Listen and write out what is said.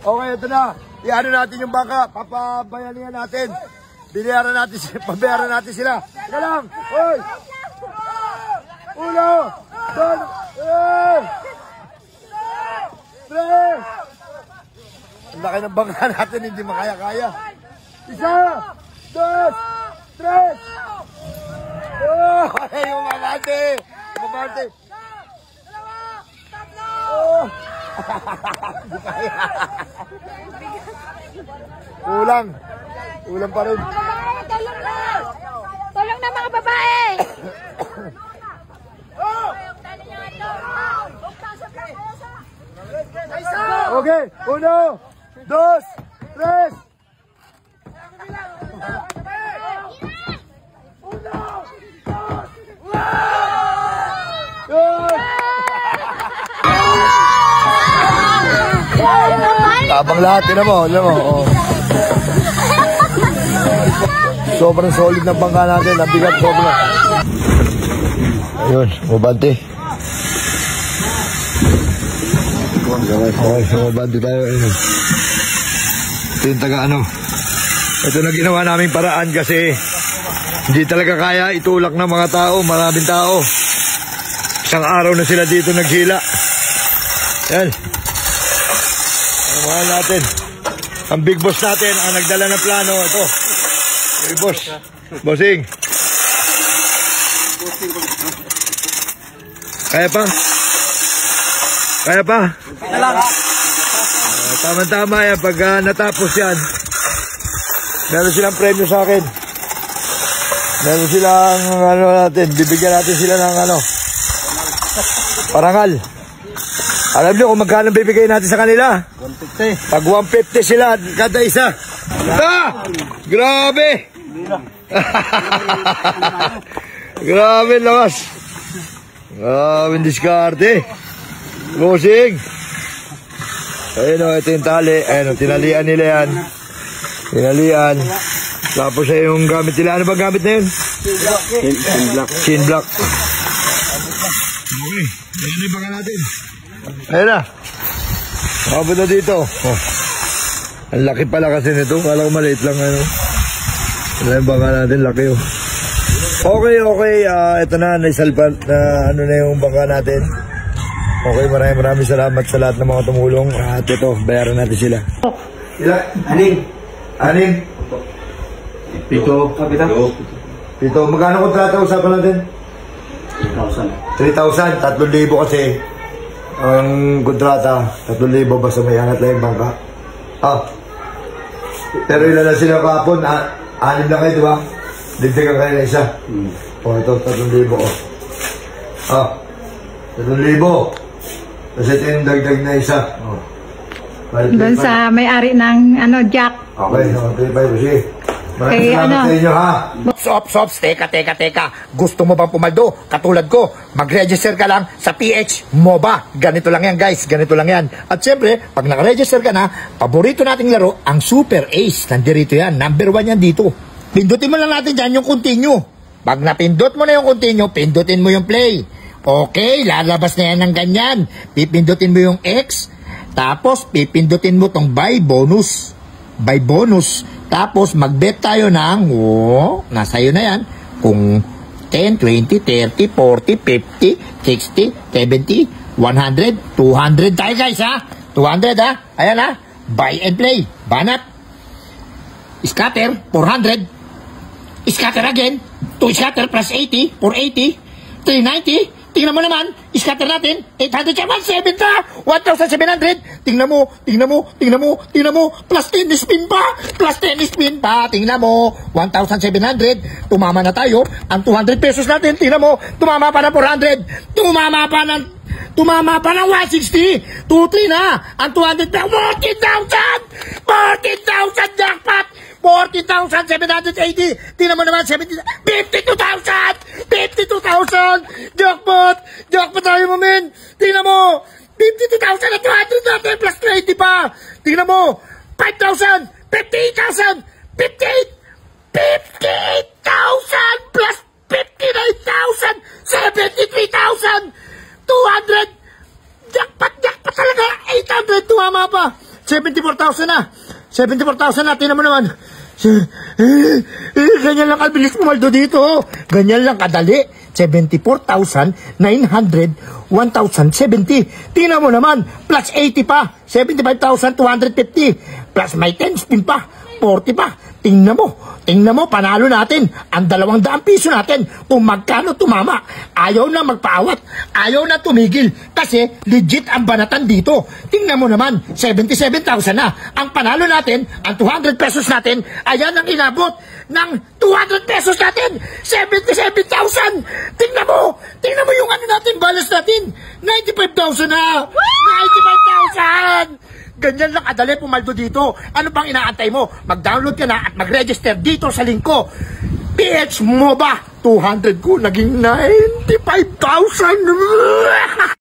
Okay, ito na. Iano natin yung bangka. Papabayanihan natin. Pabayaran natin sila. Ika lang. Hoy! Uno! Don! Tres! Ang laki ng bangka natin, hindi makaya-kaya. Isa! Dos! Tres! Oh! Ay, umamante! Umamante! Oh! Hindi kaya. Kulang. Kulang pa rin. Tulong na! Tulong na mga babae! Okay, uno, dos, tres. Tabang lahat, tinan mo, oh. Sobrang solid ng bangka natin, ang bigat sobrang. Ayun, mabante. Okay, mabante tayo. Ayun. Ito yung taga ano. Ito na ginawa naming paraan kasi hindi talaga kaya itulak ng mga tao, maraming tao. Isang araw na sila dito naghila. Yan. Mahal natin. Ang big boss natin ang nagdala ng plano. Ito. Big boss. Bossing. Kaya pa? Kaya pa? Tama-tama yan. Pag natapos yan, meron silang premyo sa akin. Meron silang, ano natin, bibigyan natin sila ng ano, parangal. Alam nyo kung magkano bibigay natin sa kanila? 150. Pag 150 sila, kada isa. Grabe! Grabe lakas. Grabe diskarte. Bossing. Ayun o, ito yung tali. Ayun o, tinalian nila yan. Tinalian. Tapos ay yung gamit nila. Ano ba gamit na yun? Chin block. Chin block. Okay. Ayun yung baka natin. Ayun na. Kapag na dito. Oh. Ang laki pala kasi nito. Kala ko maliit lang. Ano. Ayun yung baka natin. Laki oh. Okay. Ito na. Naisalpat na ano na yung baka natin. Okay. Maraming salamat sa lahat ng mga tumulong. At ito. Bayaran natin sila. Anin? Pito. Pito. Magkano kontrata usapan natin? 3,000. 3,000 kasi ang kontrata. 3,000 basta may angat lang yung bangka. Pero ilan lang sila kapon. 6 lang kayo, diba? Digdagan kayo na isa. Ito 3,000. 3,000. Kasi ito yung dagdag na isa. Doon sa may-ari ng ano, Jack. Okay, 3,500 sige. Maraming salamat sa inyo, ha? Sops, teka. Gusto mo bang pumaldo? Katulad ko, mag-register ka lang sa PH MOBA. Ganito lang yan, guys. Ganito lang yan. At syempre, pag naka-register ka na, paborito nating laro, ang Super Ace. Nandirito yan. Number 1 yan dito. Pindutin mo lang natin dyan yung continue. Pag napindot mo na yung continue, pindutin mo yung play. Okay, lalabas na yan ng ganyan. Pipindutin mo yung X. Tapos, pipindutin mo tong buy bonus. Tapos, mag-bet tayo ng, nasa iyo na yan, kung 10, 20, 30, 40, 50, 60, 70, 100, 200 tayo guys ha. 200 ha. Ayan ha. Buy and play. Banat. Scatter, 400. Scatter again. 2 scatter plus 80, 480, 390. Tingnan mo naman, scatter natin, 800 siya, 1,700, 1,700. Tingnan mo, plus 10 spin pa, tingnan mo, 1,700, tumama na tayo, ang 200 pesos natin, tingnan mo, tumama pa ng 400, tumama pa ng 160, 2,3 na, ang 200 pesos, 14,000 jackpot, 40,780. Tingnan mo naman, 52,000! Jackpot tayo mo, men! Tingnan mo! 52,000 at 200 natin plus 30 pa! Tingnan mo! 5,000! 58,000! 58,000 plus 59,000! 73,000! 200! Jackpot talaga! 800! Tumama pa! 74,000 na. 74,000 na, tinan mo naman. Ganyan lang kabilis pumaldo dito. Ganyan lang kadali. 74,900, 1,070. Tingnan mo naman, plus 80 pa. 75,250. Plus may 10 spin pa. 40 pa. Tingnan mo, panalo natin ang 200 piso natin kung magkano tumama. Ayaw na magpaawat, ayaw na tumigil kasi legit ang banatan dito. Tingnan mo naman, 77,000 na. Ang panalo natin, ang 200 pesos natin, ayan ang inabot ng 200 pesos natin, 77,000. Tingnan mo yung ano natin, balance natin, 95,000 na. 95,000. Ganyan lang kadali pumaldo dito. Ano bang inaantay mo? Mag-download ka na at mag-register dito sa link ko. PH MOBA 200 ko naging 95,000.